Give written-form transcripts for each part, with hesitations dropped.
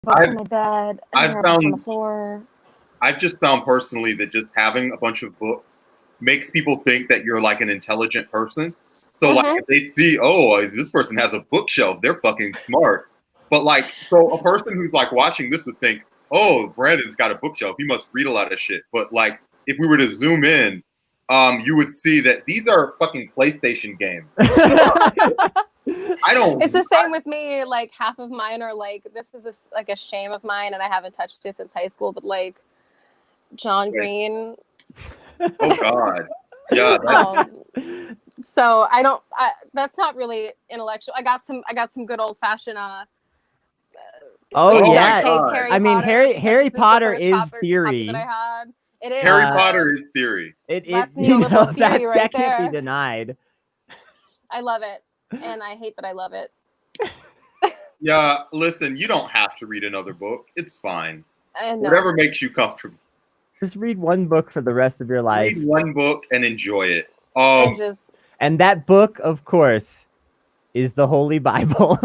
books on my bed, and I've there are books on the found floor. I've just found personally that just having a bunch of books makes people think that you're like an intelligent person. So like if they see, oh, this person has a bookshelf, they're fucking smart. But like, so a person who's like watching this would think, oh, Brandon's got a bookshelf. He must read a lot of shit. But like, if we were to zoom in, you would see that these are fucking PlayStation games. I don't. It's the same with me. Like half of mine are like, this is like a shame of mine, and I haven't touched it since high school. But like John Green. Oh God. Yeah. So I don't. That's not really intellectual. I got some good old fashioned. Oh yeah. I mean, Harry Potter is theory. That I had. It is. Harry Potter is theory. That's neoliberal theory right there. That can't be denied. I love it, and I hate that I love it. Yeah, listen, you don't have to read another book. It's fine. Whatever makes you comfortable. Just read one book for the rest of your life. Read one book and enjoy it. And that book, of course, is the Holy Bible.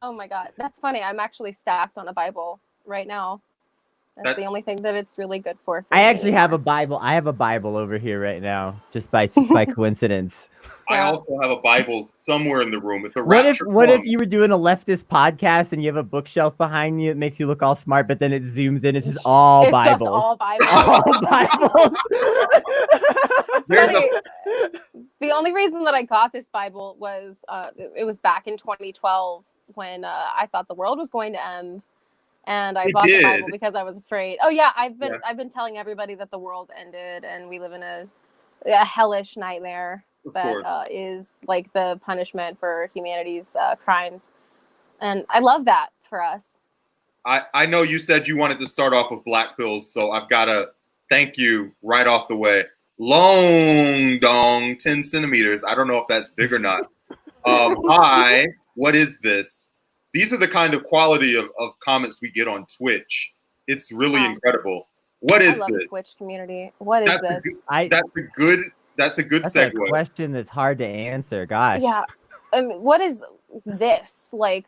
Oh my God, that's funny. I'm actually stacked on a Bible right now. That's the only thing that it's really good for. I actually have a Bible. I have a Bible over here right now, just by coincidence. I also have a Bible somewhere in the room. It's a what if you were doing a leftist podcast and you have a bookshelf behind you that makes you look all smart, but then it zooms in, it's just all Bibles. Just all Bibles. All Bibles. The only reason that I got this Bible was it was back in 2012 when I thought the world was going to end. And I bought the Bible because I was afraid. Oh yeah, I've been telling everybody that the world ended and we live in a hellish nightmare that is like the punishment for humanity's crimes. And I love that for us. I know you said you wanted to start off with black pills, so I've got to thank you right off the way. Long dong, 10 centimeters. I don't know if that's big or not. Hi, what is this? These are the kind of quality of comments we get on Twitch. It's really incredible. What is this? I love the Twitch community. What is this? That's a good segue. A question that's hard to answer. Gosh. Yeah. What is this? Like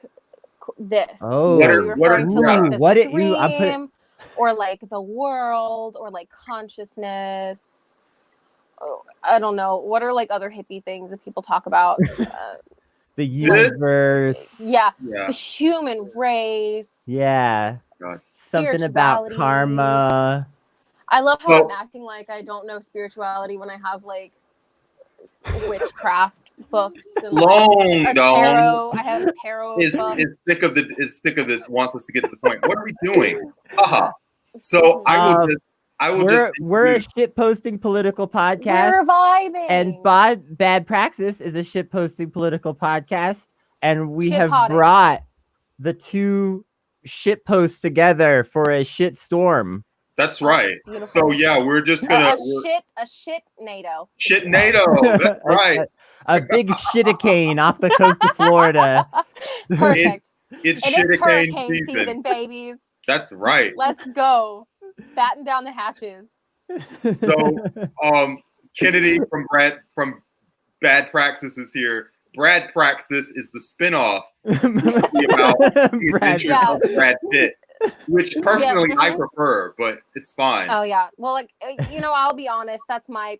this? Oh, are you referring to like the stream, or like the world, or like consciousness? I don't know. What are like other hippie things that people talk about? The universe. Yeah. The human race. Yeah. Something about karma. I love how I'm acting like I don't know spirituality when I have like witchcraft books and like, tarot. I have a tarot book. Is sick of this. Wants us to get to the point. What are we doing? So we're a shit posting political podcast. We're vibing. And Bad Praxis is a shit posting political podcast, and we have brought the two shit posts together for a shit storm. That's right. So yeah, we're just gonna a shit NATO. Shit NATO. That's right. A big shitacane off the coast of Florida. Perfect. It's hurricane season, babies. That's right. Let's go. Batten down the hatches. So, Kennedy from Bad Praxis is here. Brad Praxis is the spinoff about Brad Pitt, which personally I prefer, but it's fine. Oh yeah, well, like I'll be honest, that's my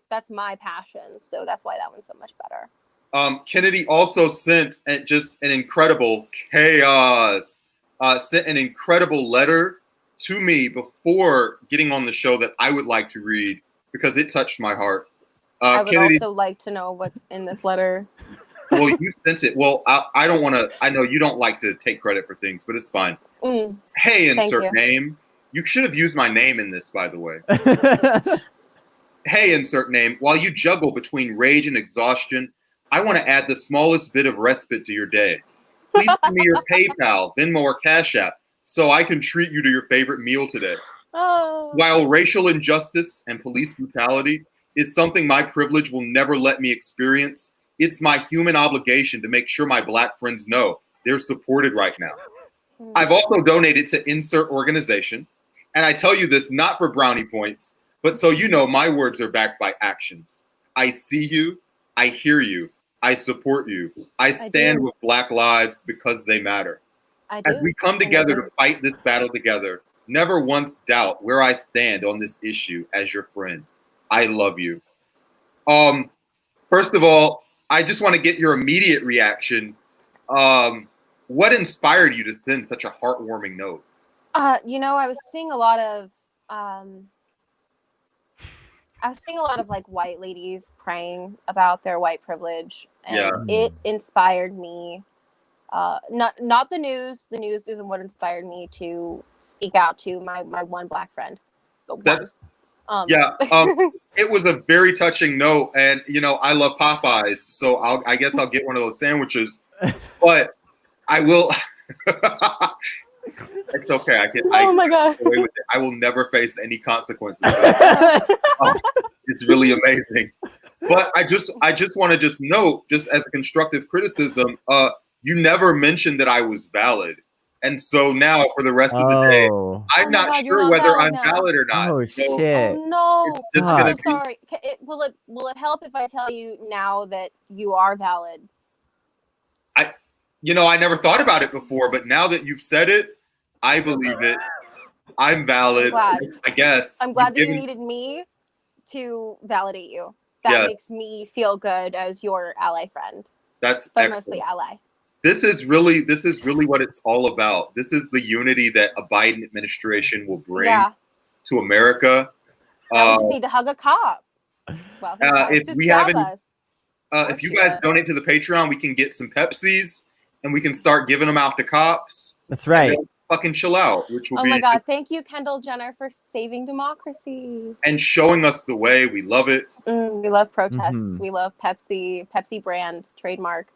passion, so that's why that one's so much better. Kennedy also sent just an incredible chaos. Sent an incredible letter to me before getting on the show that I would like to read because it touched my heart. I would also like to know what's in this letter. Well, you sent it. Well, I don't want to. I know you don't like to take credit for things, but it's fine. Hey, insert name. You should have used my name in this, by the way. Hey, insert name. While you juggle between rage and exhaustion, I want to add the smallest bit of respite to your day. Please give me your PayPal, Venmo, or Cash App so I can treat you to your favorite meal today. Oh. While racial injustice and police brutality is something my privilege will never let me experience, it's my human obligation to make sure my Black friends know they're supported right now. I've also donated to insert organization, and I tell you this not for brownie points, but so you know my words are backed by actions. I see you, I hear you, I support you, I stand with Black lives because they matter. I do. As we come together to fight this battle together, never once doubt where I stand on this issue as your friend. I love you. First of all, I just want to get your immediate reaction. What inspired you to send such a heartwarming note? I was seeing a lot of like white ladies praying about their white privilege, and it inspired me. Not the news. The news isn't what inspired me to speak out to my one black friend. It was a very touching note, and I love Popeyes, so I guess I'll get one of those sandwiches. But I will. It's okay. My God! I will never face any consequences. It's really amazing. But I just want to note, just as a constructive criticism, you never mentioned that I was valid. And so now for the rest of the day, I'm not sure whether I'm valid or not. Oh, shit. Oh, no. I'm so sorry. Will it help if I tell you now that you are valid? I never thought about it before, but now that you've said it, I believe it. I'm valid. I guess. I'm glad that you needed me to validate you. That makes me feel good as your ally friend. But mostly ally. This is really what it's all about. This is the unity that a Biden administration will bring to America. Now we just need to hug a cop. Well, if you guys donate to the Patreon, we can get some Pepsis and we can start giving them out to cops. That's right. Fucking chill out, which will be. Oh my God! Thank you, Kendall Jenner, for saving democracy and showing us the way. We love it. We love protests. Mm-hmm. We love Pepsi brand trademark.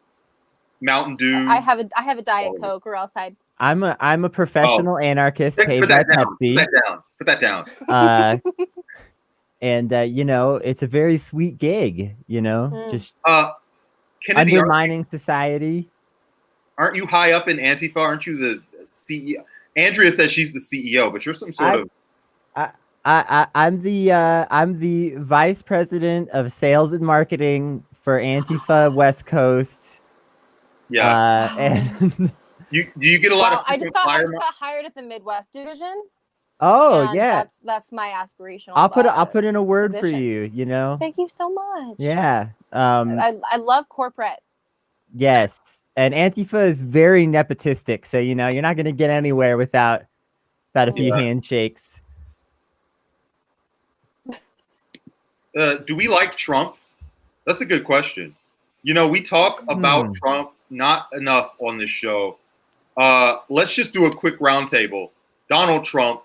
Mountain Dew. I have a Diet Coke, or else I'm a professional anarchist paid by Pepsi. Put that down. And it's a very sweet gig. Just Kennedy, undermining society. Aren't you high up in Antifa? Aren't you the CEO? Andrea says she's the CEO, but you're some sort of. I'm the vice president of sales and marketing for Antifa West Coast. Yeah. And do you get a lot of? I just got hired at the Midwest division. Oh yeah, that's my aspirational. I'll put in a word position for you. Thank you so much. Yeah. I love corporate. Yes, and Antifa is very nepotistic, so you're not going to get anywhere without a few handshakes. Do we like Trump? That's a good question. We talk about Trump not enough on this show. Let's just do a quick roundtable. Donald Trump,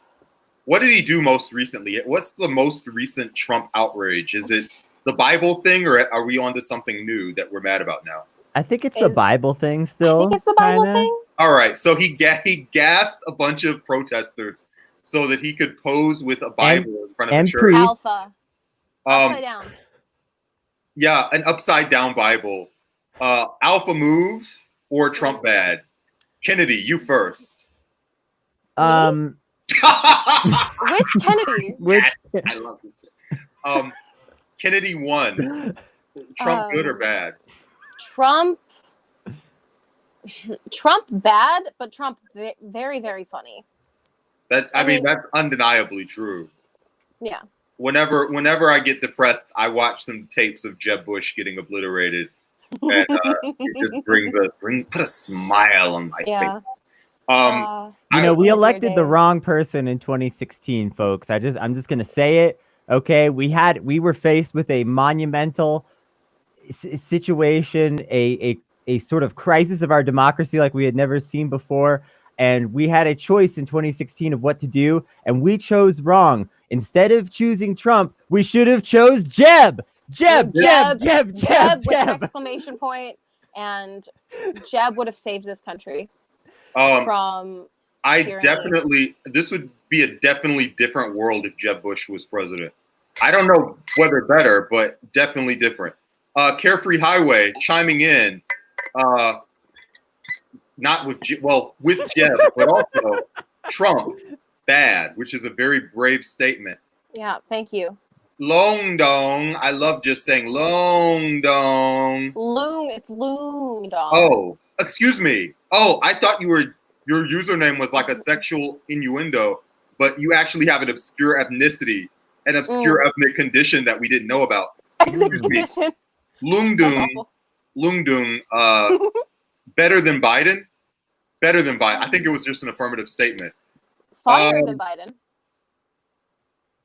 what did he do most recently? What's the most recent Trump outrage? Is it the Bible thing, or are we on to something new that we're mad about now? I think it's the Bible thing still. I think it's the Bible thing. All right. So he gassed a bunch of protesters so that he could pose with a Bible in front of the church. Alpha. Upside down. Yeah, an upside down Bible. Alpha move or Trump bad? Kennedy, you first. Which Kennedy? I love this shit. Kennedy won. Trump good or bad? Trump bad, but Trump very, very funny. I mean that's undeniably true. Yeah. Whenever I get depressed, I watch some tapes of Jeb Bush getting obliterated, and it just put a smile on my face. We elected the wrong person in 2016, folks. I'm just gonna say it. Okay, we were faced with a monumental situation, a sort of crisis of our democracy like we had never seen before, and we had a choice in 2016 of what to do, and we chose wrong. Instead of choosing Trump, we should have chose Jeb with an exclamation point, and Jeb would have saved this country from tyranny. This would be a definitely different world if Jeb Bush was president. I don't know whether better, but definitely different. Carefree Highway chiming in, not with with Jeb, but also Trump bad, which is a very brave statement. Yeah, thank you. Long dong. I love just saying long dong. It's loong dong. Oh, excuse me. Oh, I thought you were your username was like a sexual innuendo, but you actually have an obscure ethnicity, an obscure ethnic condition that we didn't know about. Ethnic condition. Lungdung, better than Biden? Better than Biden. I think it was just an affirmative statement. Funnier than Biden.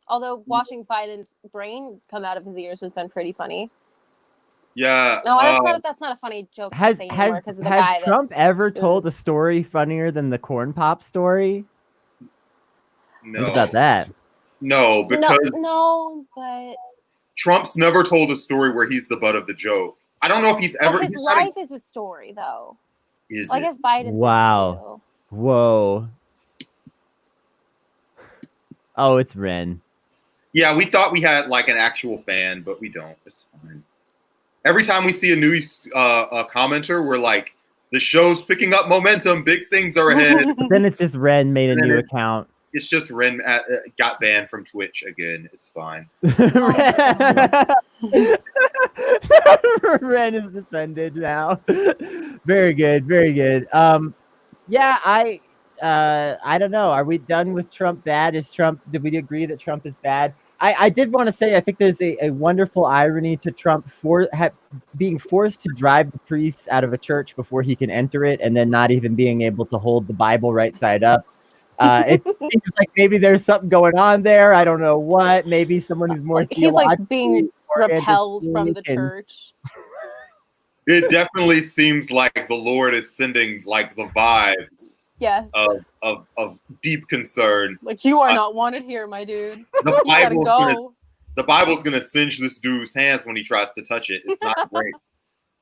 Although watching Biden's brain come out of his ears has been pretty funny. Yeah. No, that's not a funny joke to say anymore because of the guy. Has Trump ever told a story funnier than the corn pop story? No. What about that? No, because no, but Trump's never told a story where he's the butt of the joke. I don't know if he's ever. His life is a story, though. Is I guess Biden's wow. Whoa. Oh, it's Ren. Yeah, we thought we had like an actual fan, but we don't. It's fine. Every time we see a new commenter, we're like, the show's picking up momentum. Big things are ahead. Then it's just Ren made a new account. It's just Ren got banned from Twitch again. It's fine. Ren is defended now. Very good. Very good. Yeah, I don't know. Are we done with Trump bad? Did we agree that Trump is bad? I did want to say, I think there's a wonderful irony to Trump being forced to drive the priests out of a church before he can enter it, and then not even being able to hold the Bible right side up. It seems like maybe there's something going on there. I don't know what. Maybe someone who's more he's like being repelled from the church. It definitely seems like the Lord is sending like the vibes. Yes. Of deep concern. Like, you are not wanted here, my dude. The Bible's gonna singe this dude's hands when he tries to touch it. It's not great.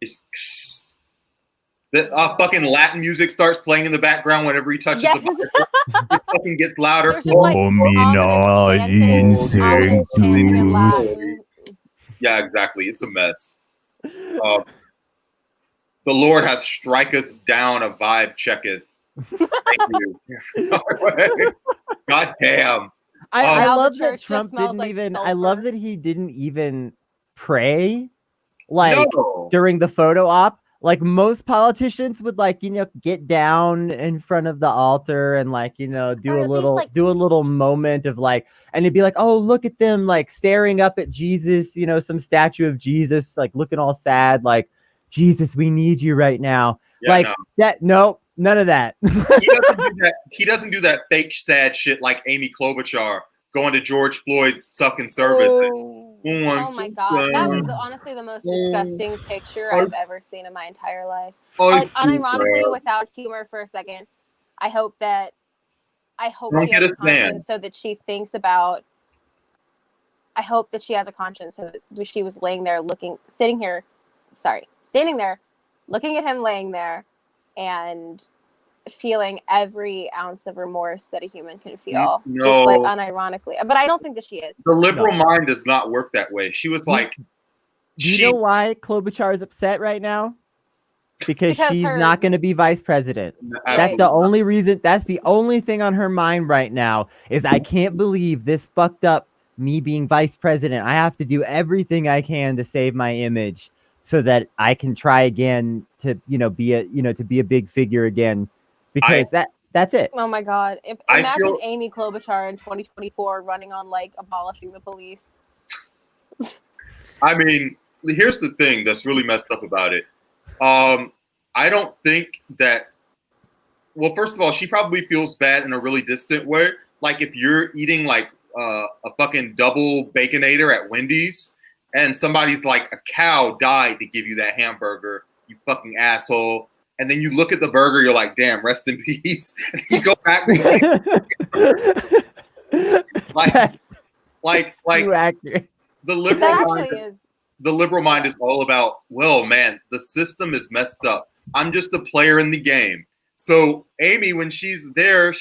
It's the fucking Latin music starts playing in the background whenever he touches the Bible. It fucking gets louder. There's just like ominous chanting in Latin. Yeah, exactly. It's a mess. The Lord hath striketh down a vibe checketh. Thank you. God damn. I love that Trump didn't even. I love that he didn't even pray, like during the photo op. Like most politicians would, like, you know, get down in front of the altar and, like, you know, do a little moment of like, and it'd be like, oh, look at them, like staring up at Jesus, you know, some statue of Jesus, like looking all sad, like, Jesus, we need you right now. Yeah, like that. No, none of that. He doesn't do that fake sad shit like Amy Klobuchar going to George Floyd's sucking service. Oh my God. That was honestly the most disgusting picture I've ever seen in my entire life. Like, unironically, without humor for a second, I hope she has a conscience so that she thinks about. I hope that she has a conscience so that she was standing there, looking at him laying there, and feeling every ounce of remorse that a human can feel, just like unironically. But I don't think that she is. The liberal mind does not work that way. She was like, do you know why Klobuchar is upset right now? Because she's not going to be vice president. That's the only reason. That's the only thing on her mind right now is, I can't believe this fucked up me being vice president. I have to do everything I can to save my image so that I can try again to, be a big figure again. Because that's it. Oh my God. Imagine Amy Klobuchar in 2024 running on, like, abolishing the police. I mean, here's the thing that's really messed up about it. I don't think that, well, first of all, she probably feels bad in a really distant way. Like, if you're eating like a fucking double Baconator at Wendy's and somebody's like, a cow died to give you that hamburger, you fucking asshole. And then you look at the burger, you're like, damn, rest in peace. And you go back like the liberal mind is all about, well, man, the system is messed up. I'm just a player in the game. So Amy, when she's there,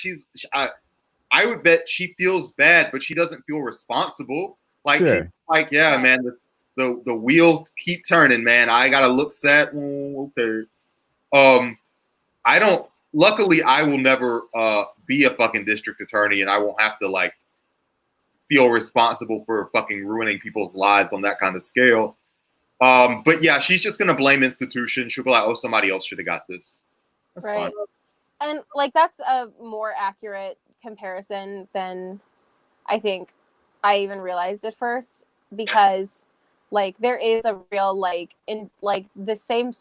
I would bet she feels bad, but she doesn't feel responsible. Like, she's like, yeah, man, the wheel keep turning, man. I gotta look sad. Okay. Luckily I will never be a fucking district attorney, and I won't have to like feel responsible for fucking ruining people's lives on that kind of scale. But yeah, she's just gonna blame institutions. She'll be like, oh, somebody else should have got this. That's fine. And like that's a more accurate comparison than I think I even realized at first, because like there is a real like in like the same,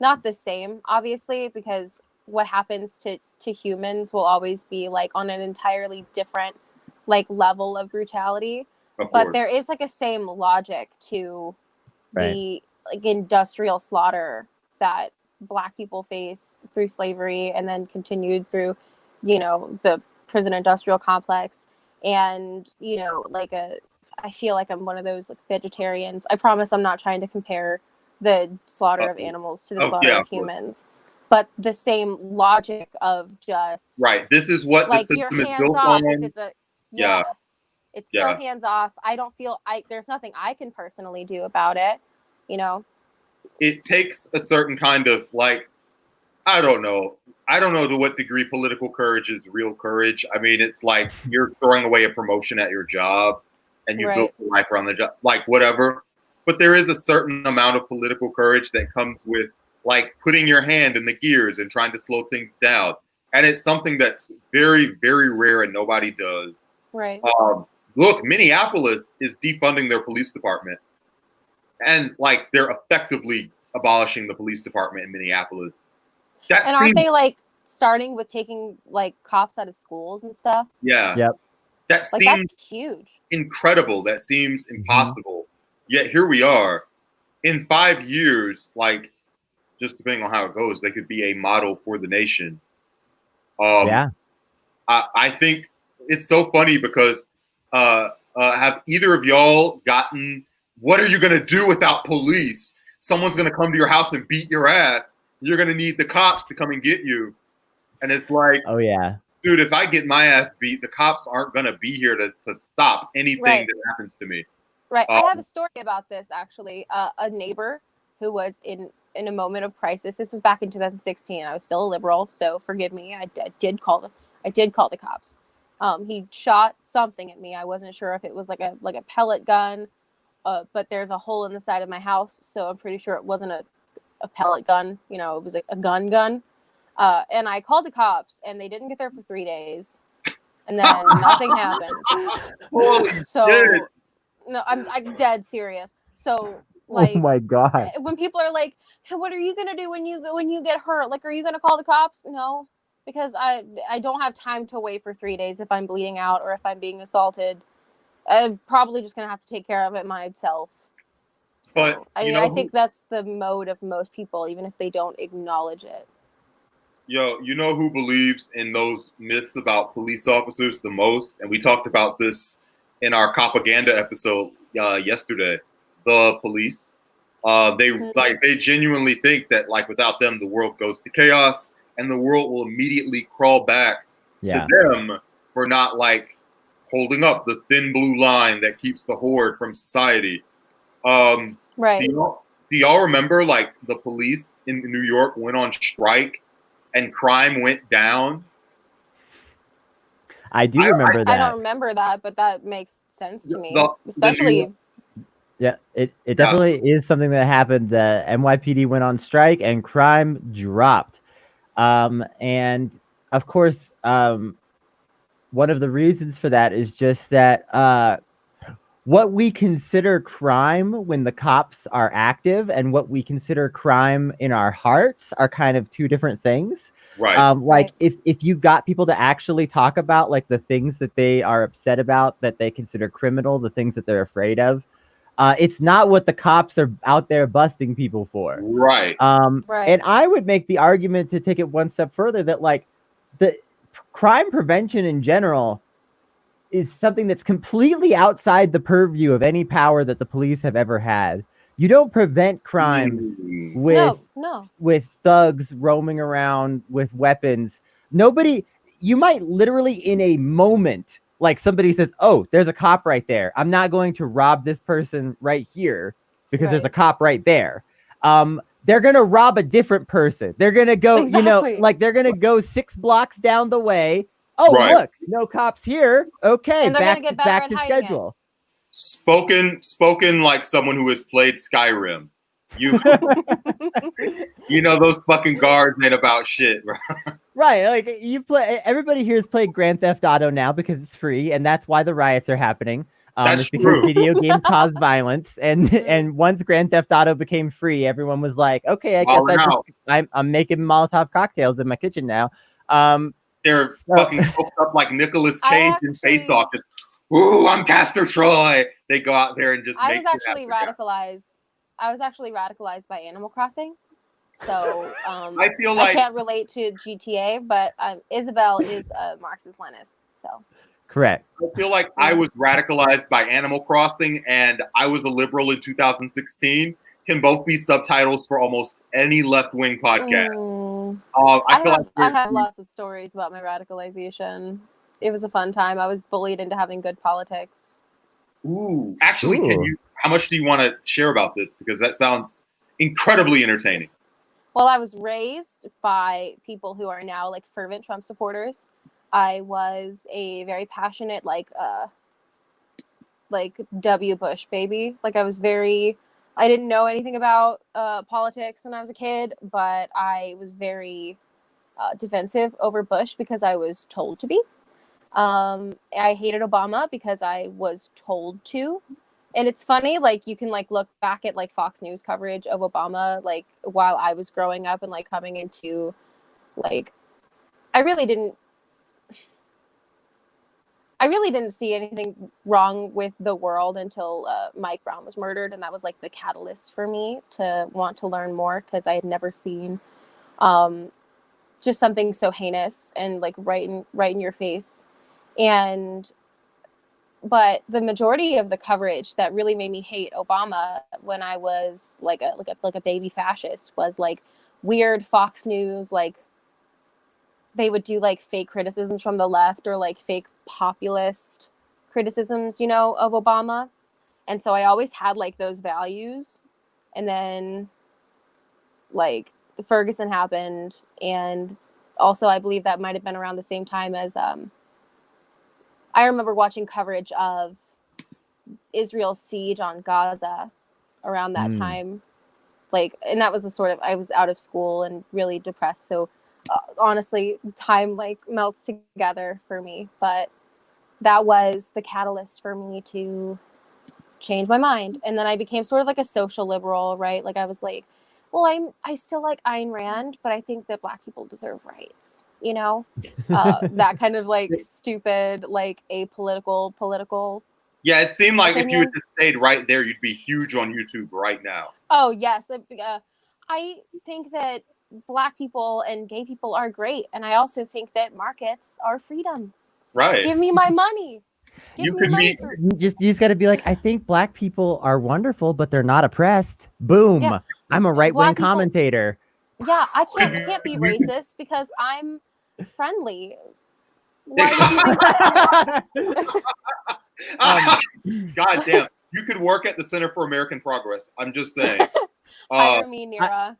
not the same obviously, because what happens to humans will always be like on an entirely different like level of brutality, Of but course. there is like a same logic to Right. the like industrial slaughter that Black people face through slavery and then continued through, you know, the prison industrial complex. And, you know, like I feel like I'm one of those like vegetarians. I promise I'm not trying to compare the slaughter of animals to the slaughter yeah, of humans, but the same logic of just right. This is what like the your system is hands built off on. if it's a Yeah. it's so Yeah. hands off. I don't feel there's nothing I can personally do about it, you know. It takes a certain kind of like, I don't know to what degree political courage is real courage. I mean, it's like you're throwing away a promotion at your job and you built Right. your life around the job, like whatever. But there is a certain amount of political courage that comes with like putting your hand in the gears and trying to slow things down. And it's something that's very, very rare and nobody does. Right. Look, Minneapolis is defunding their police department. And like they're effectively abolishing the police department in Minneapolis. And aren't they like starting with taking like cops out of schools and stuff? Yeah. Yep. That Like seems that's huge. incredible. That seems impossible. Yet here we are. In 5 years, like just depending on how it goes, they could be a model for the nation. Yeah. I think it's so funny because have either of y'all gotten, what are you going to do without police? Someone's going to come to your house and beat your ass. You're going to need the cops to come and get you. And it's like, Oh yeah. dude, if I get my ass beat, the cops aren't going to be here to stop anything that happens to me. Right. I have a story about this actually. A neighbor who was in a moment of crisis. This was back in 2016. I was still a liberal, so forgive me. I did call the cops. He shot something at me. I wasn't sure if it was like a pellet gun, but there's a hole in the side of my house, so I'm pretty sure it wasn't a pellet gun. You know, it was a gun. And I called the cops, and they didn't get there for 3 days, and then nothing happened. So. Shit. No, I'm dead serious. So like, oh my god. when people are like, hey, "What are you gonna do when you get hurt? Like, are you gonna call the cops?" No, because I don't have time to wait for 3 days if I'm bleeding out or if I'm being assaulted. I'm probably just gonna have to take care of it myself. So But I mean, I think that's the mode of most people, even if they don't acknowledge it. Yo, you know who believes in those myths about police officers the most? And we talked about this in our propaganda episode yesterday. The police. They genuinely think that like without them the world goes to chaos and the world will immediately crawl back to them for not like holding up the thin blue line that keeps the horde from society. Right. Do y'all remember like the police in New York went on strike and crime went down? I do remember that. I don't remember that, but that makes sense to me, especially. Yeah, it definitely is something that happened. The NYPD went on strike and crime dropped. And of course, one of the reasons for that is just that what we consider crime when the cops are active and what we consider crime in our hearts are kind of two different things. Right. If you got people to actually talk about like the things that they are upset about, that they consider criminal, the things that they're afraid of, it's not what the cops are out there busting people for. Right. And I would make the argument to take it one step further that like the crime prevention in general is something that's completely outside the purview of any power that the police have ever had. You don't prevent crimes with thugs roaming around with weapons. You might literally in a moment, like somebody says, "Oh, there's a cop right there. I'm not going to rob this person right here because there's a cop right there." They're going to rob a different person. They're going to go, they're going to go 6 blocks down the way. Oh, look, no cops here. Okay, and they're gonna get better back to schedule. Spoken like someone who has played Skyrim. You know those fucking guards ain't about shit, bro. Right, like you play. Everybody here has played Grand Theft Auto now because it's free, and that's why the riots are happening. That's It's because true. video games caused violence, and once Grand Theft Auto became free, everyone was like, "Okay, I guess Wilding out. I'm making Molotov cocktails in my kitchen now." They're So fucking coked up like Nicolas Cage in Face Off. Just, ooh, I'm Castor Troy. They go out there and just I make was actually radicalized. I was actually radicalized by Animal Crossing. So I feel like I can't relate to GTA, but Isabel is a Marxist-Leninist. So correct. I feel like I was radicalized by Animal Crossing, and I was a liberal in 2016. Can both be subtitles for almost any left-wing podcast. I have lots of stories about my radicalization. It was a fun time. I was bullied into having good politics. Ooh, actually, Ooh. how much do you want to share about this? Because that sounds incredibly entertaining. Well, I was raised by people who are now like fervent Trump supporters. I was a very passionate like W. Bush baby. Like I didn't know anything about politics when I was a kid, but I was very defensive over Bush because I was told to be. I hated Obama because I was told to. And it's funny, like you can like look back at like Fox News coverage of Obama, like while I was growing up and like coming into like I really didn't see anything wrong with the world until Mike Brown was murdered, and that was like the catalyst for me to want to learn more because I had never seen just something so heinous and like right in your face. But the majority of the coverage that really made me hate Obama when I was like a baby fascist was like weird Fox News, like they would do like fake criticisms from the left or like fake populist criticisms, of Obama. And so I always had like those values. And then like Ferguson happened, and also I believe that might have been around the same time as I remember watching coverage of Israel's siege on Gaza around that time. Like, and that was I was out of school and really depressed. So honestly, time like melts together for me. But that was the catalyst for me to change my mind. And then I became sort of like a social liberal, right? Like I was like, well, I still like Ayn Rand, but I think that Black people deserve rights, that kind of like stupid, like apolitical, political. Yeah, it seemed like opinion. If you had just stayed right there, you'd be huge on YouTube right now. Oh, yes. I think that Black people and gay people are great. And I also think that markets are freedom. Right. Give me my money. You just got to be like, I think Black people are wonderful, but they're not oppressed. Boom. Yeah. I'm a right-wing commentator. Yeah, I can't be racist because I'm friendly. Why would you think God damn. You could work at the Center for American Progress. I'm just saying. Hire me, Nira.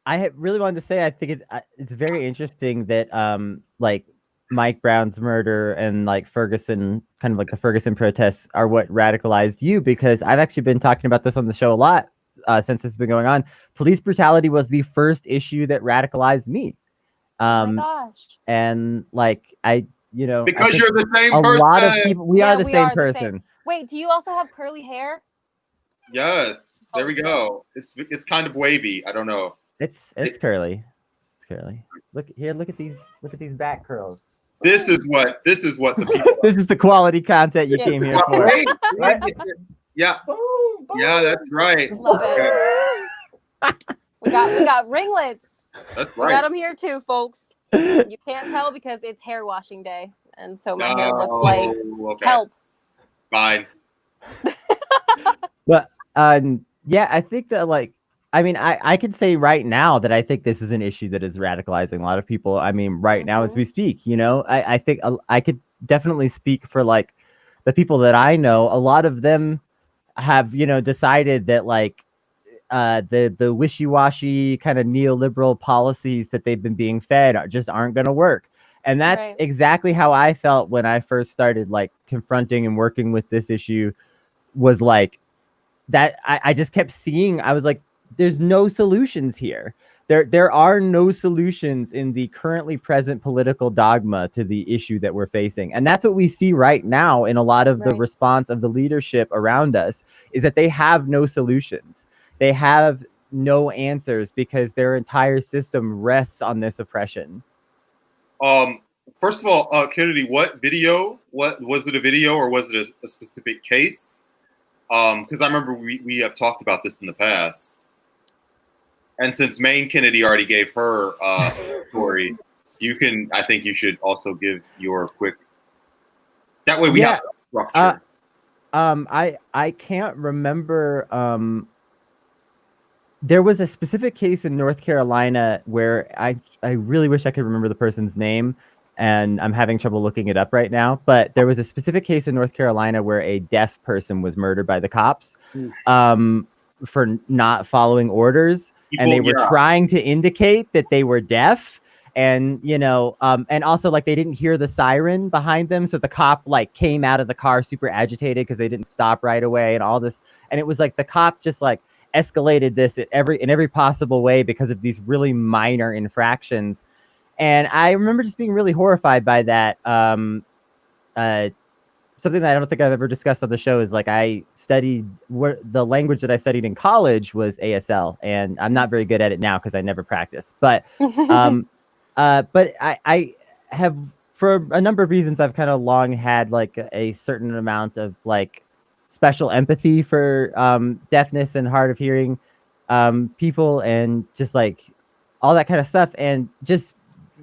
I really wanted to say, I think it's very interesting that like Mike Brown's murder and like Ferguson, kind of like the Ferguson protests are what radicalized you, because I've actually been talking about this on the show a lot since it's been going on. Police brutality was the first issue that radicalized me. Oh my gosh. And like because you're the same person. A lot of people, we are the same person. Wait, do you also have curly hair? Yes. There we go. It's kind of wavy. I don't know. It's curly. It's curly. Look at these back curls. This is what the people This is the quality content you came here for. Yeah. Yeah, that's right. Love it. We got ringlets. That's right. We got them here too, folks. You can't tell because it's hair washing day, and so my hair looks like help. Fine. But yeah, I think that I could say right now that I think this is an issue that is radicalizing a lot of people. I mean, right now as we speak, I think I could definitely speak for like the people that I know. A lot of them have, decided that like the wishy-washy kind of neoliberal policies that they've been being fed aren't going to work. And that's exactly how I felt when I first started like confronting and working with this issue. Was like that I just kept seeing, I was like, there's no solutions here. There are no solutions in the currently present political dogma to the issue that we're facing. And that's what we see right now in a lot of the response of the leadership around us, is that they have no solutions. They have no answers because their entire system rests on this oppression. First of all, Kennedy, what video? What was it? A video or was it a specific case? Because I remember we have talked about this in the past. And since Maine Kennedy already gave her story, I think you should also give your quick. That way we have structure. I can't remember. There was a specific case in North Carolina where I really wish I could remember the person's name, and I'm having trouble looking it up right now. But there was a specific case in North Carolina where a deaf person was murdered by the cops for not following orders. And they were trying to indicate that they were deaf, and and also like they didn't hear the siren behind them, so the cop like came out of the car super agitated because they didn't stop right away and all this. And it was like the cop just like escalated this in every possible way because of these really minor infractions. And I remember just being really horrified by that. Something that I don't think I've ever discussed on the show is like I studied the language that I studied in college was ASL, and I'm not very good at it now because I never practiced. But I have, for a number of reasons, I've kind of long had like a certain amount of like special empathy for deafness and hard of hearing people, and just like all that kind of stuff. And just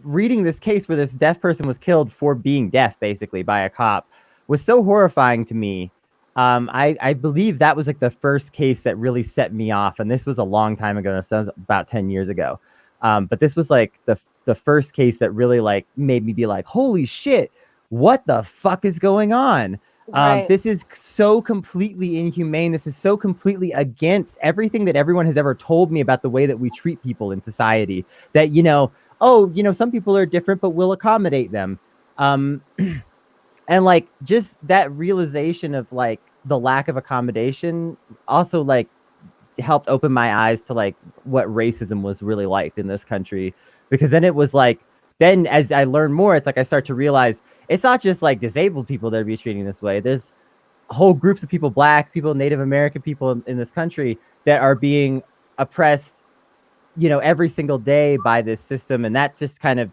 reading this case where this deaf person was killed for being deaf, basically by a cop, was so horrifying to me. I believe that was like the first case that really set me off, and this was a long time ago. So was about 10 years ago. But this was like the first case that really like made me be like, holy shit, what the fuck is going on? This is so completely inhumane. This is so completely against everything that everyone has ever told me about the way that we treat people in society. That, some people are different, but we'll accommodate them. And like just that realization of like the lack of accommodation also like helped open my eyes to like what racism was really like in this country. Because then it was like, then as I learn more, it's like I start to realize it's not just like disabled people that are being treated this way. There's whole groups of people, Black people, Native American people in this country that are being oppressed, every single day by this system. And that just kind of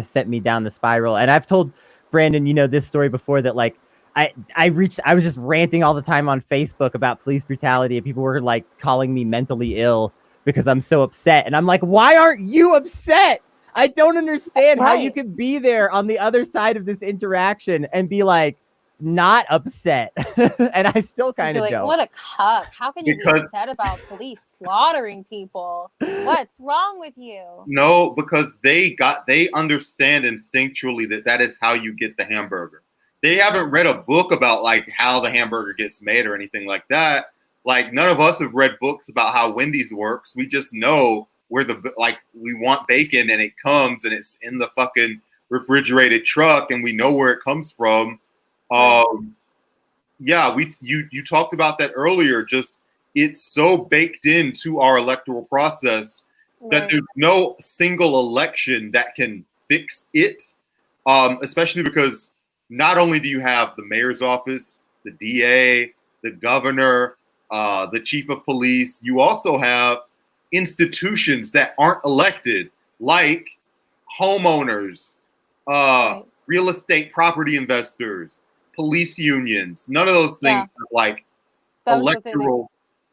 sent me down the spiral. And I've told Brandon, this story before, that like I was just ranting all the time on Facebook about police brutality, and people were like calling me mentally ill because I'm so upset. And I'm like, why aren't you upset? I don't understand how you can be there on the other side of this interaction and be like not upset. And I still kind of don't. What a cuck. How can you be upset about police slaughtering people? What's wrong with you? No, because they understand instinctually that is how you get the hamburger. They haven't read a book about like how the hamburger gets made or anything like that. Like none of us have read books about how Wendy's works. We just know where we want bacon and it comes and it's in the fucking refrigerated truck and we know where it comes from. Yeah, you talked about that earlier. Just it's so baked into our electoral process that there's no single election that can fix it. Especially because not only do you have the mayor's office, the DA, the governor, the chief of police, you also have institutions that aren't elected, like homeowners, real estate property investors, police unions. None of those things are like electoral.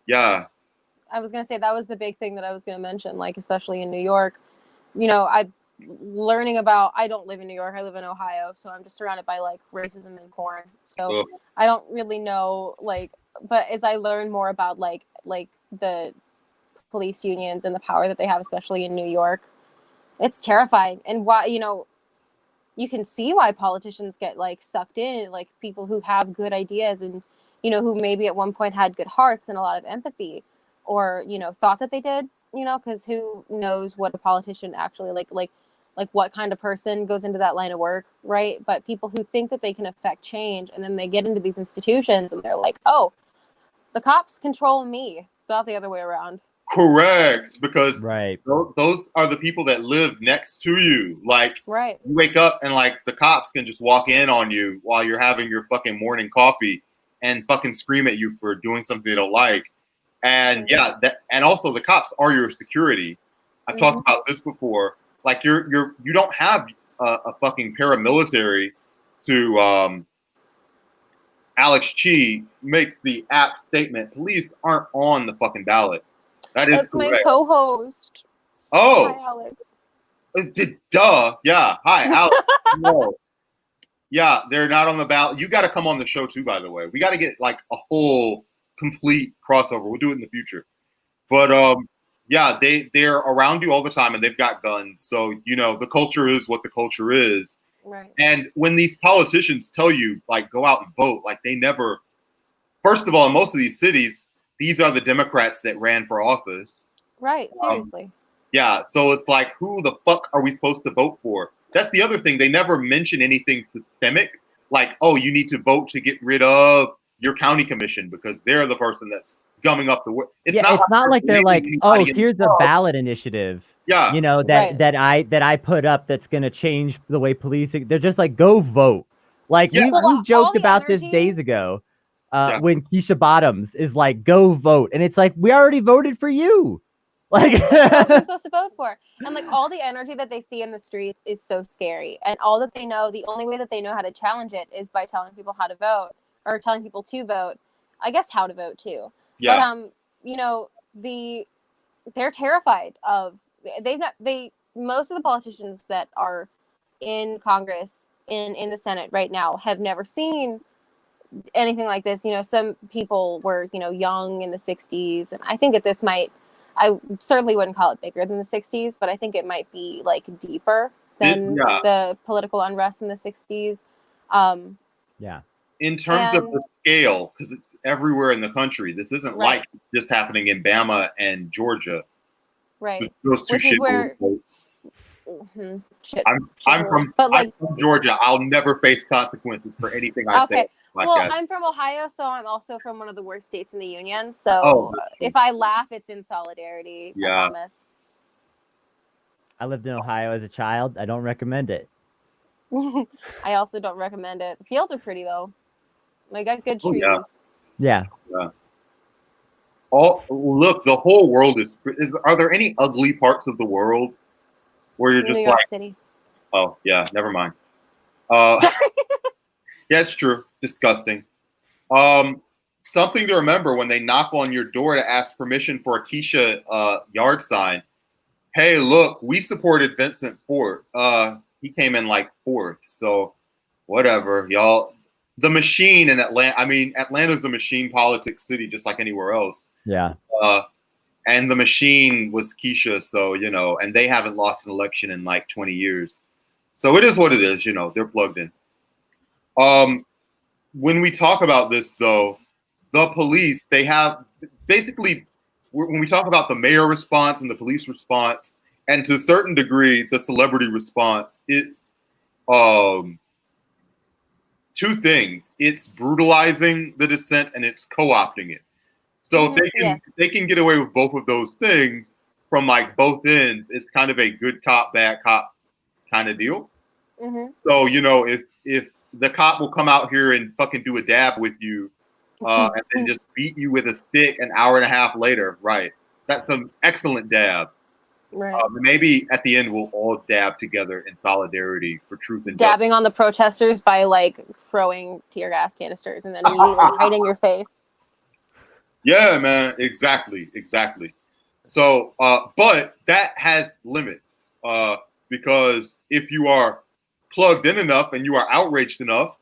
Yeah. I was going to say that was the big thing that I was going to mention, like, especially in New York. I'm learning about, I don't live in New York, I live in Ohio, so I'm just surrounded by like racism and corn. So I don't really know, like, but as I learn more about like the police unions and the power that they have, especially in New York, it's terrifying. And why, you can see why politicians get like sucked in, like people who have good ideas and, who maybe at one point had good hearts and a lot of empathy, or, thought that they did, because who knows what a politician actually like what kind of person goes into that line of work, right? But people who think that they can affect change, and then they get into these institutions and they're like, oh, the cops control me, not the other way around. Correct, because Right. those are the people that live next to you. Like, Right. you wake up and like the cops can just walk in on you while you're having your fucking morning coffee and fucking scream at you for doing something they don't like. And yeah, and also the cops are your security. I've talked about this before. Like you don't have a fucking paramilitary to Alex Chi makes the apt statement, police aren't on the fucking ballot. That is That's correct. my co-host. Oh. Hi, Alex. Duh. Yeah. Hi, Alex. No. Yeah, they're not on the ballot. You got to come on the show too, by the way. We got to get like a whole complete crossover. We'll do it in the future. But yeah, they're around you all the time and they've got guns. So, you know, the culture is what the culture is. Right. And when these politicians tell you, like, go out and vote, like they never, first of all, in most of these cities, these are the Democrats that ran for office. Right. Seriously. Yeah. So it's like, who the fuck are we supposed to vote for? That's the other thing. They never mention anything systemic, like, oh, you need to vote to get rid of your county commission because they're the person that's gumming up the work. It's not like they're like, oh, here's a ballot initiative. Yeah. You know, that I put up that's gonna change the way policing. They're just like, go vote. Like we joked about this days ago. When Keisha Bottoms is like, go vote. And it's like, we already voted for you. Like, what else are we supposed to vote for? And like all the energy that they see in the streets is so scary. And all that they know, the only way that they know how to challenge it is by telling people how to vote or telling people to vote. I guess how to vote too. Yeah. But you know, they're terrified of most of the politicians that are in Congress in the Senate right now have never seen anything like this. You know, some people were, you know, young in the 60s, and I think that this might, I certainly wouldn't call it bigger than the 60s, but I think it might be like deeper than the political unrest in the 60s. Yeah. In terms of the scale, because it's everywhere in the country. This isn't like just happening in Bama and Georgia. Right. Those two shit votes. I'm from Georgia. I'll never face consequences for anything I say. Well, I'm from Ohio, so I'm also from one of the worst states in the union. So if I laugh, it's in solidarity. Yeah. I promise. I lived in Ohio as a child. I don't recommend it. I also don't recommend it. The fields are pretty though. They got good trees. Yeah. Look, the whole world is. Are there any ugly parts of the world where you're just New York City? Oh yeah, never mind. Yeah, it's true. Disgusting. Something to remember when they knock on your door to ask permission for a Keisha yard sign. Hey, look, we supported Vincent Fort. He came in like 4th, so whatever, y'all. The machine in Atlanta. I mean, Atlanta's a machine politics city, just like anywhere else. Yeah. And the machine was Keisha, so you know, and they haven't lost an election in like 20 years. So it is what it is. You know, they're plugged in. When we talk about this, though, the police, they have basically, when we talk about the mayor response and the police response, and to a certain degree, the celebrity response, it's two things. It's brutalizing the dissent and it's co-opting it. So if they can get away with both of those things from like both ends, it's kind of a good cop, bad cop kind of deal. So, you know, if the cop will come out here and fucking do a dab with you and then just beat you with a stick an hour and a half later, right? That's an excellent dab. Right. Maybe at the end we'll all dab together in solidarity for truth and dabbing on the protesters by like throwing tear gas canisters and then immediately hiding your face. Yeah, man, exactly. So, but that has limits because if you are plugged in enough and you are outraged enough,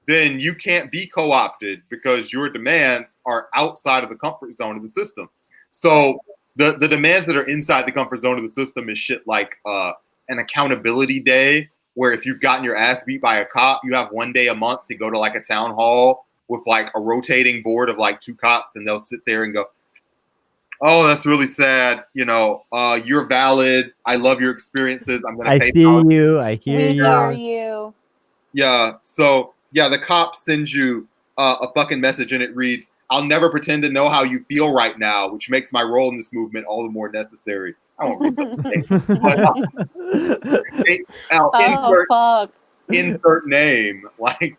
then you can't be co-opted because your demands are outside of the comfort zone of the system. So the demands that are inside the comfort zone of the system is shit like an accountability day where if you've gotten your ass beat by a cop, you have 1 day a month to go to like a town hall with like a rotating board of like 2 cops and they'll sit there and go, oh, that's really sad. You know, you're valid. I love your experiences. I'm going to pay. I hear you. Yeah. So, yeah, the cop sends you a fucking message and it reads, I'll never pretend to know how you feel right now, which makes my role in this movement all the more necessary. I won't read those things. But, fuck. insert name. Like,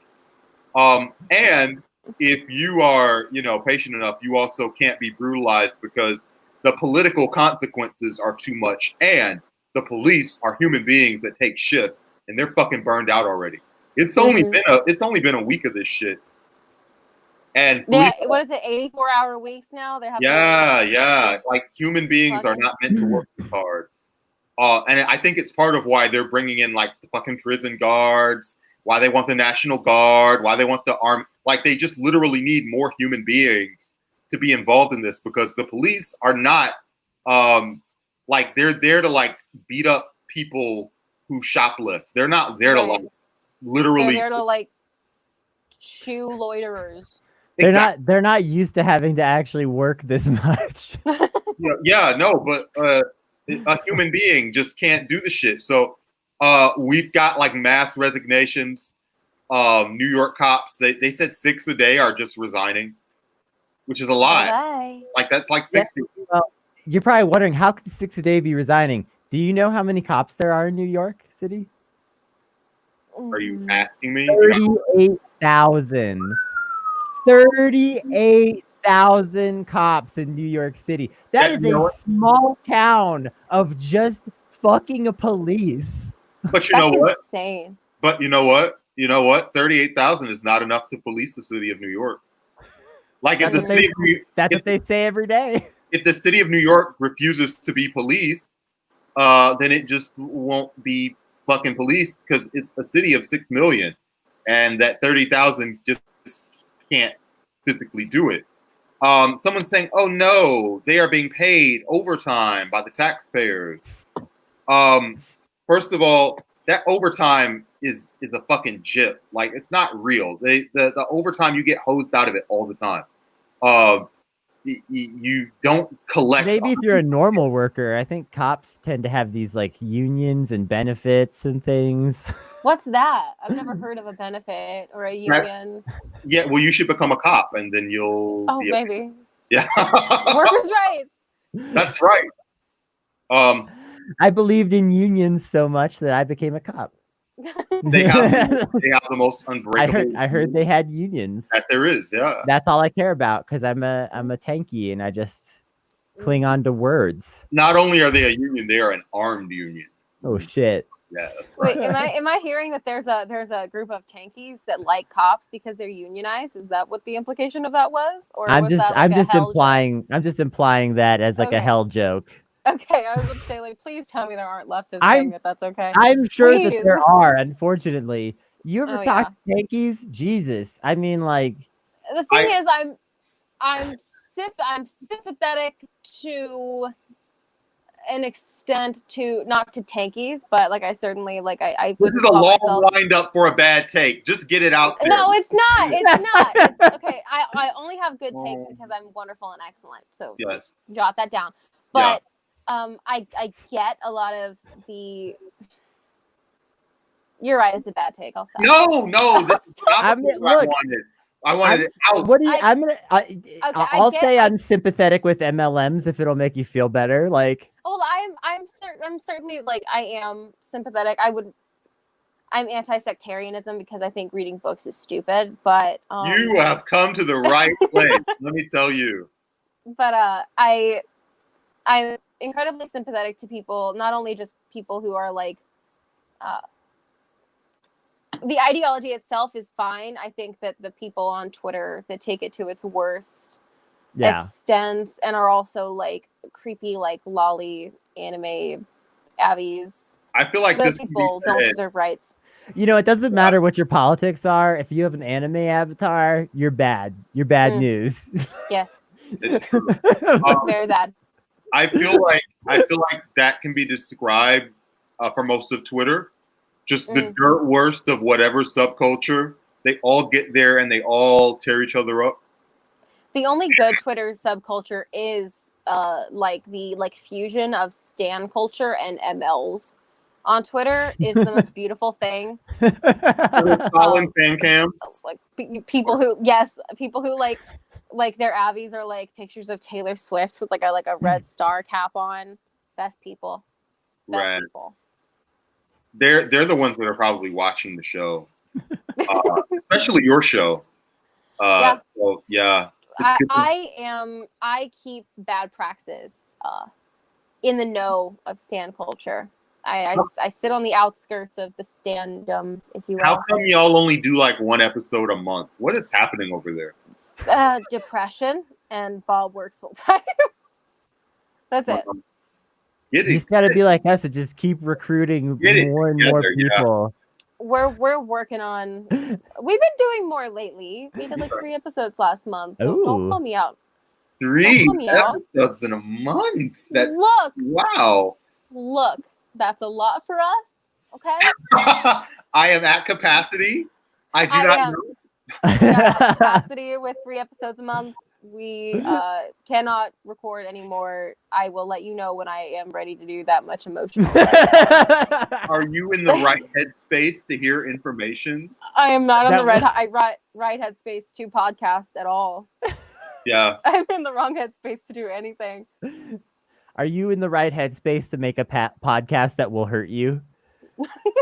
and if you are, patient enough, you also can't be brutalized because the political consequences are too much. And the police are human beings that take shifts, and they're fucking burned out already. It's only been a week of this shit. And police, what is it? 84-hour weeks now. They have. Yeah. Like human beings are not meant to work this hard. And I think it's part of why they're bringing in like the fucking prison guards, why they want the National Guard, why they want the army. Like they just literally need more human beings to be involved in this because the police are not like they're there to like beat up people who shoplift. They're not there to like literally. They're there to like chew loiterers. They're not used to having to actually work this much. But a human being just can't do the shit. So we've got like mass resignations. New York cops, they said 6 a day are just resigning, which is a lot. Bye. Like that's like 60. Well, you're probably wondering how could 6 a day be resigning? Do you know how many cops there are in New York City? Are you asking me? 38,000. 38,000 cops in New York City. That is a small town of just fucking a police. But you know what? Insane. But you know what? 38,000 is not enough to police the city of New York. Like that's what they say every day. If the city of New York refuses to be policed, then it just won't be fucking policed because it's a city of 6 million, and that 30,000 just can't physically do it. Someone's saying, "Oh no, they are being paid overtime by the taxpayers." First of all, that overtime is a fucking jip. Like it's not real. The overtime you get hosed out of it all the time. You don't collect. Maybe if you're a normal worker, I think cops tend to have these like unions and benefits and things. What's that? I've never heard of a benefit or a union. Yeah, well, you should become a cop, and then you'll. Oh, maybe. Yeah. Workers' rights. That's right. I believed in unions so much that I became a cop. They have the most unbreakable. I heard they had unions. That there is, yeah. That's all I care about because I'm a tanky and I just cling on to words. Not only are they a union, they are an armed union. Oh shit. Yeah. Wait, am I hearing that there's a group of tankies that like cops because they're unionized? Is that what the implication of that was? Or I'm was just that like I'm just implying that as like a hell joke. Okay, I was going to say, like, please tell me there aren't leftists saying that that's okay. I'm sure that there are, unfortunately. You ever talk to tankies? Jesus. I mean, like... The thing is, I'm sympathetic to an extent to, not to tankies, but, like, I certainly, like, I would This is a long wind up for a bad take. Just get it out there. No, it's not. It's not. It's, okay, I only have good takes because I'm wonderful and excellent. So jot that down. But... I get a lot of the. You're right. It's a bad take. I'll stop. No. This is not what I wanted it out. What do you? I'll say I'm sympathetic with MLMs if it'll make you feel better. Like. Well, I'm certainly like I am sympathetic. I'm anti-sectarianism because I think reading books is stupid. But you have come to the right place. Let me tell you. But I'm incredibly sympathetic to people, not only just people who are like, the ideology itself is fine. I think that the people on Twitter that take it to its worst extents and are also like creepy, like lolly anime abbies. I feel like those people don't deserve rights. You know, it doesn't matter what your politics are. If you have an anime avatar, you're bad. You're bad news. Yes. It's true. Very bad. I feel like that can be described for most of Twitter. Just the dirt worst of whatever subculture. They all get there and they all tear each other up. The only good Twitter subculture is like the fusion of stan culture and MLs on Twitter is the most beautiful thing. Solid fan camps. Like people who like like their avies are like pictures of Taylor Swift with like a red star cap on. Best people. Best Right. people. They're the ones that are probably watching the show, especially your show. Yeah. So yeah. I keep bad praxis in the know of stan culture. I sit on the outskirts of the standum, if you will. How come y'all only do like one episode a month? What is happening over there? Depression, and Bob works full time. That's it. He's got to be like us and just keep recruiting more and more people. Yeah. We're working on. We've been doing more lately. We did like 3 episodes last month. Don't call me out. 3 episodes in a month. That's wow. Look, that's a lot for us. Okay. I am at capacity. I do not know. Yeah, capacity with 3 episodes a month. We cannot record anymore. I will let you know when I am ready to do that much emotional. Are you in the right headspace to hear information? I am not on the right headspace to podcast at all. Yeah. I'm in the wrong headspace to do anything. Are you in the right headspace to make a podcast that will hurt you?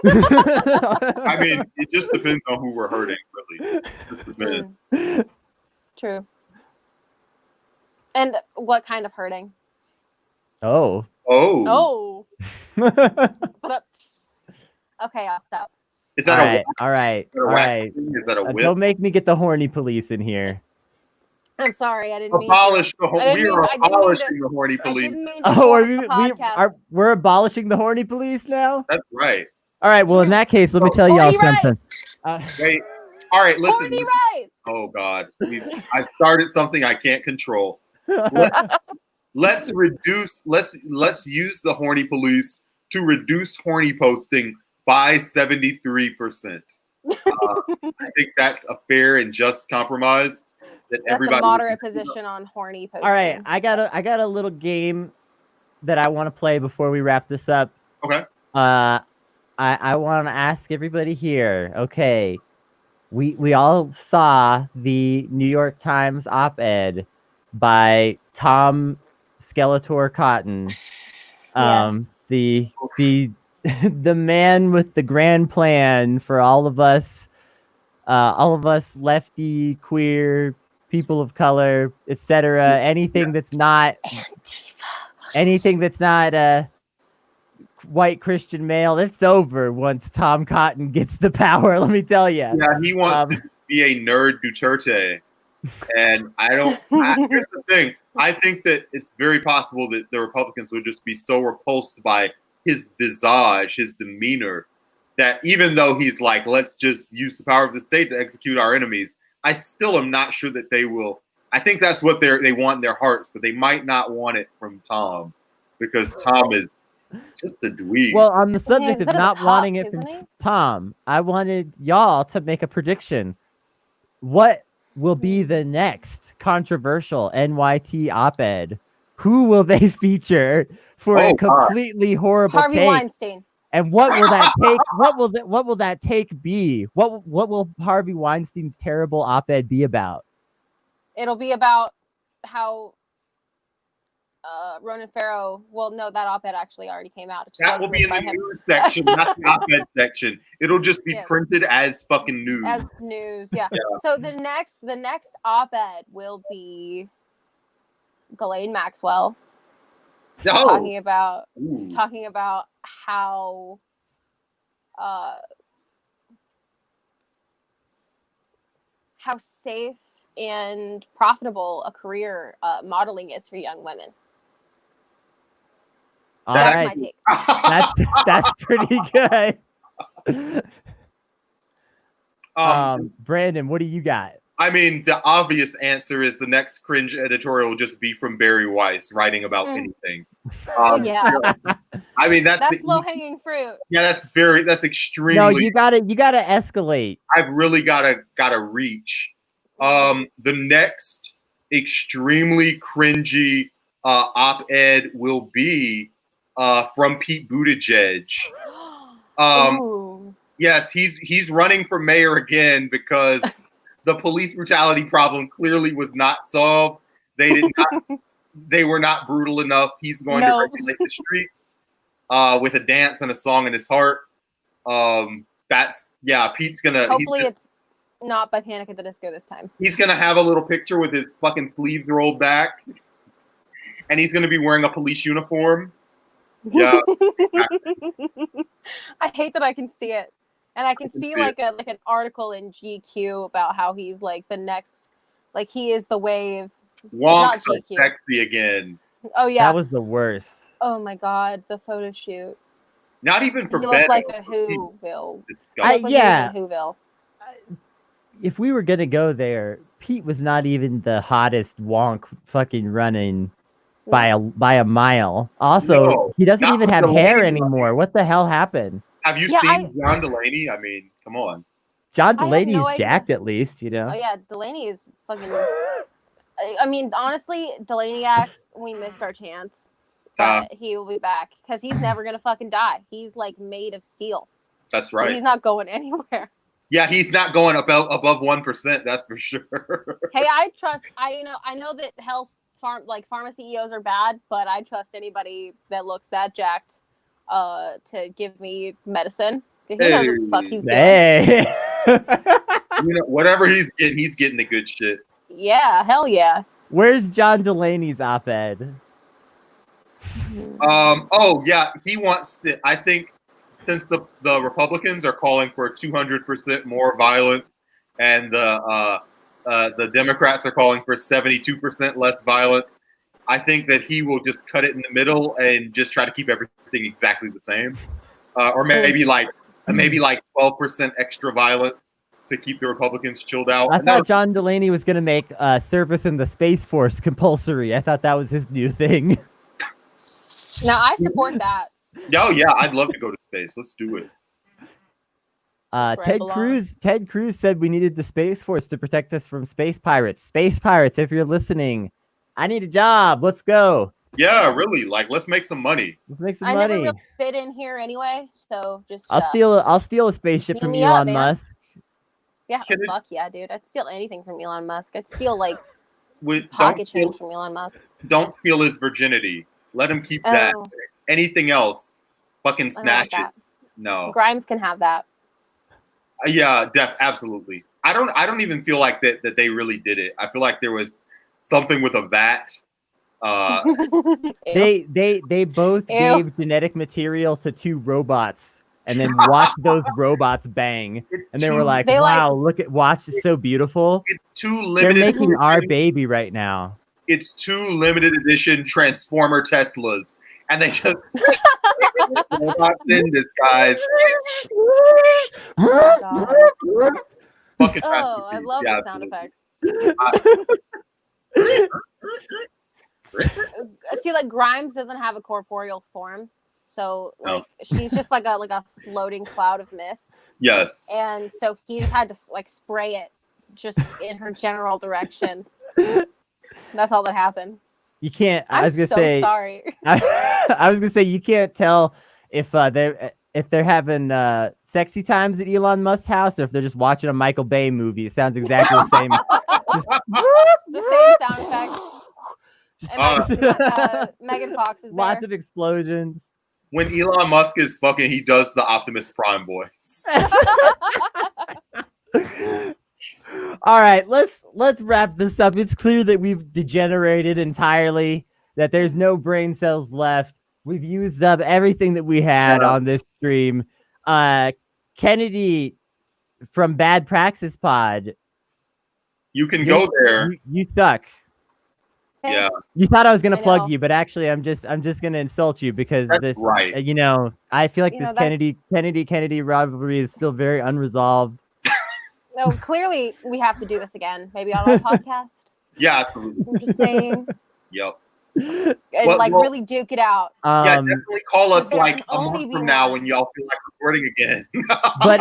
I mean, it just depends on who we're hurting, really. It just depends. True. And what kind of hurting? Oh. Okay, I'll stop. Is that all right. Is that a whip? Don't make me get the horny police in here. I'm sorry, I didn't mean to. We are abolishing the horny police. We're abolishing the horny police now? That's right. All right, well, in that case, let me tell y'all something. Wait. All right, listen. Horny rights. Oh, God. I started something I can't control. Let's use the horny police to reduce horny posting by 73%. I think that's a fair and just compromise. That's a moderate position on horny posting. All right, I got a little game that I want to play before we wrap this up. Okay. I want to ask everybody here. Okay, we all saw the New York Times op-ed by Tom Skeletor Cotton, yes. the man with the grand plan for all of us lefty, queer, people of color, etc. Anything that's not white Christian male, it's over once Tom Cotton gets the power. Let me tell you. Yeah, he wants to be a nerd Duterte, and here's the thing. I think that it's very possible that the Republicans would just be so repulsed by his visage, his demeanor, that even though he's like, let's just use the power of the state to execute our enemies, I still am not sure that they will. I think that's what they want in their hearts, but they might not want it from Tom, because Tom is just a dweeb. Well, on the subject of not wanting it from Tom, I wanted y'all to make a prediction. What will be the next controversial NYT op-ed? Who will they feature for a completely horrible Harvey Weinstein? And what will that take? What will that take be? What will Harvey Weinstein's terrible op-ed be about? It'll be about how Ronan Farrow. Well, no, that op-ed actually already came out. That will be in the news section, not the op-ed section. It'll just be printed as fucking news. As news, yeah. So the next op-ed will be Ghislaine Maxwell talking about how safe and profitable a career modeling is for young women. That's my take. That's pretty good. Brandon, what do you got? I mean, the obvious answer is the next cringe editorial will just be from Barry Weiss writing about anything. Yeah. I mean, that's low hanging fruit. Yeah, that's extremely. No, you gotta escalate. I've really gotta reach. The next extremely cringy op-ed will be from Pete Buttigieg. Yes, he's running for mayor again because The police brutality problem clearly was not solved. They did not. They were not brutal enough. He's going to regulate the streets with a dance and a song in his heart. Pete's gonna. Hopefully, it's not by Panic at the Disco this time. He's gonna have a little picture with his fucking sleeves rolled back, and he's gonna be wearing a police uniform. Yeah. I hate that I can see it. And I can see like an article in GQ about how he's like the next, like he is the wave. Wonk so sexy again. Oh yeah, that was the worst. Oh my god, the photo shoot. Not even for he looked like a Whoville. Yeah. Whoville. If we were gonna go there, Pete was not even the hottest wonk fucking running by a mile. Also, he doesn't even have hair anymore. What the hell happened? Have you seen John Delaney? I mean, come on. John Delaney is jacked at least, you know? Oh, yeah. Delaney is fucking... I mean, honestly, Delaney-acs, we missed our chance. But he will be back. Because he's never going to fucking die. He's, like, made of steel. That's right. And he's not going anywhere. Yeah, he's not going above 1%, that's for sure. Hey, I trust... I know that pharma CEOs are bad, but I trust anybody that looks that jacked to give me medicine. He knows what the fuck he's doing. Whatever he's getting the good shit. Yeah, hell yeah. Where's John Delaney's op-ed? Oh yeah, he wants to. I think since the Republicans are calling for 200% more violence, and the Democrats are calling for 72% less violence, I think that he will just cut it in the middle and just try to keep everything exactly the same, or maybe like 12% extra violence to keep the Republicans chilled out. I thought John Delaney was going to make service in the Space Force compulsory. I thought that was his new thing. Now I support that. Oh yeah, I'd love to go to space. Let's do it. Ted Cruz said we needed the Space Force to protect us from space pirates. Space pirates, if you're listening, I need a job. Let's go. Yeah, really. Like, let's make some money. Let's make some money. I never really fit in here anyway, so just I'll steal a spaceship from Elon Musk. Yeah, fuck yeah, dude. I'd steal anything from Elon Musk. I'd steal like pocket change from Elon Musk. Don't steal his virginity. Let him keep that. Anything else, fucking snatch it. No. Grimes can have that. Yeah, absolutely. I don't even feel like that they really did it. I feel like there was something with a vat. They both gave genetic material to two robots and then watched those robots bang. And they were like, wow, watch, it's so beautiful. It's too limited. They're making our baby right now. It's two limited edition Transformer Teslas. And they just robots in disguise. Fucking I love the sound effects. See, like Grimes doesn't have a corporeal form, so like she's just like a floating cloud of mist. Yes. And so he just had to like spray it just in her general direction. That's all that happened. You can't. I was gonna sorry. I was gonna say you can't tell if they're having sexy times at Elon Musk's house or if they're just watching a Michael Bay movie. It sounds exactly the same. The same sound effects. Megan Fox is there. Lots of explosions. When Elon Musk is fucking, he does the Optimus Prime voice. All right, let's wrap this up. It's clear that we've degenerated entirely, that there's no brain cells left. We've used up everything that we had on this stream. Kennedy from Bad Praxis Pod. You can go there. You suck. Thanks. Yeah. You thought I was gonna plug you, but actually I'm just gonna insult you because this right. I feel like this Kennedy rivalry is still very unresolved. No, clearly we have to do this again. Maybe on our podcast. Yeah, absolutely. I'm just saying. Yep. And really duke it out. Yeah, definitely call us like a month from now when y'all feel like recording again. But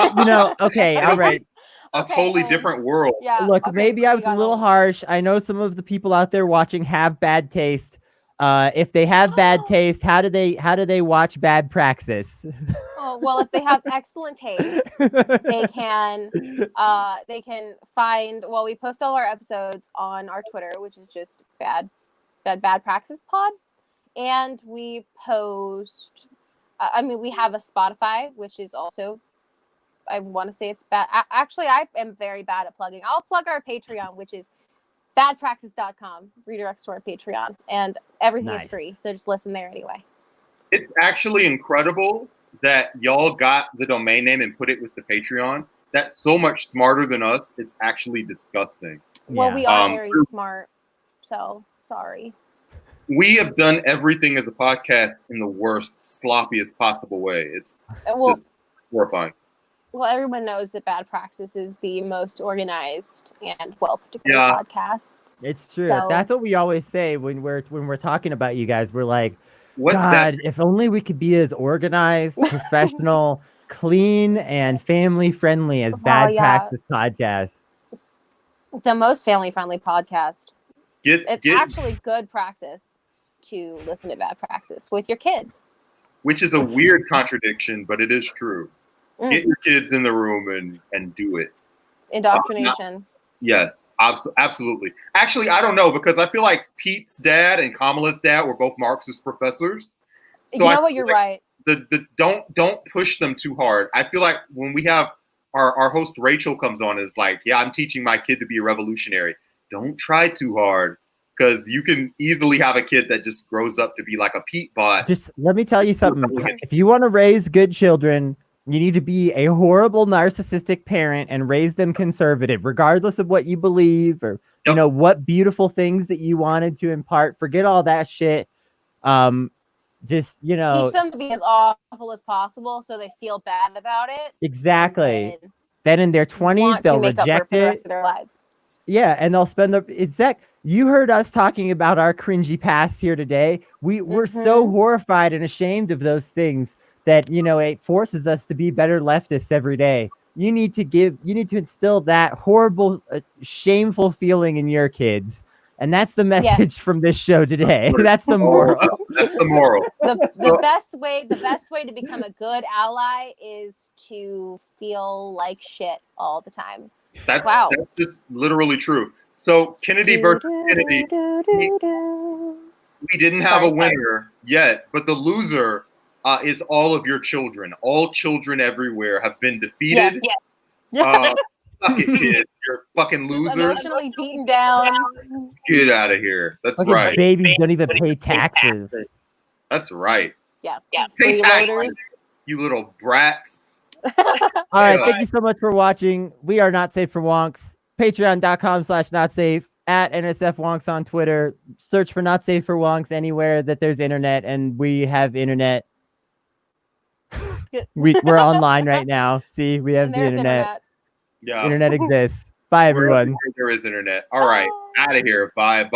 okay, all right. A totally different world. Yeah. Look, maybe I was a little harsh. I know some of the people out there watching have bad taste. If they have bad taste, how do they watch bad praxis? Oh, well, if they have excellent taste, they can find, well, we post all our episodes on our Twitter, which is just bad praxis pod, and we post we have a Spotify, which is also, I want to say it's bad. Actually, I am very bad at plugging. I'll plug our Patreon, which is badpraxis.com, redirects to our Patreon, and everything is free, so just listen there anyway. It's actually incredible that y'all got the domain name and put it with the Patreon. That's so much smarter than us. It's actually disgusting. Well, we are very smart, so sorry. We have done everything as a podcast in the worst, sloppiest possible way. It's just horrifying. Well, everyone knows that Bad Praxis is the most organized and well put together podcast. It's true. So, that's what we always say when we're talking about you guys. We're like, if only we could be as organized, professional, clean, and family friendly as Bad Praxis podcast. The most family friendly podcast. It's actually good praxis to listen to Bad Praxis with your kids. Which is a weird contradiction, but it is true. Get your kids in the room and do it. Indoctrination. Yes, absolutely. Actually, I don't know, because I feel like Pete's dad and Kamala's dad were both Marxist professors. So you know what? You're right. Don't push them too hard. I feel like when we have our host Rachel comes on, is like, yeah, I'm teaching my kid to be a revolutionary. Don't try too hard, because you can easily have a kid that just grows up to be like a Pete bot. Just let me tell you something. If you want to raise good children, you need to be a horrible narcissistic parent and raise them conservative, regardless of what you believe or you know what beautiful things that you wanted to impart. Forget all that shit. Just teach them to be as awful as possible, so they feel bad about it. Exactly. Then in their 20s, they'll reject it. The rest of their lives. Yeah, and they'll spend you heard us talking about our cringy past here today. We're so horrified and ashamed of those things that it forces us to be better leftists every day. You need to instill that horrible, shameful feeling in your kids, and that's the message from this show today. That's the moral. That's the moral. The best way to become a good ally is to feel like shit all the time. That's just literally true. So Kennedy versus Kennedy, we didn't have a winner yet, but the loser is all of your children. All children everywhere have been defeated. Yes. Suck it, kid. You're a fucking loser. Just emotionally beaten down. Get out of here. That's fucking right. Babies don't even pay taxes. That's right. Yeah. Pay taxes, you little brats. All right. Thank you so much for watching. We are Not Safe for Wonks. Patreon.com/notsafe. At NSF Wonks on Twitter. Search for Not Safe for Wonks anywhere that there's internet, and we have internet. We're online right now. See, we have the internet. Yeah. Internet exists. Bye, everyone. There is internet. All right. Out of here. Bye.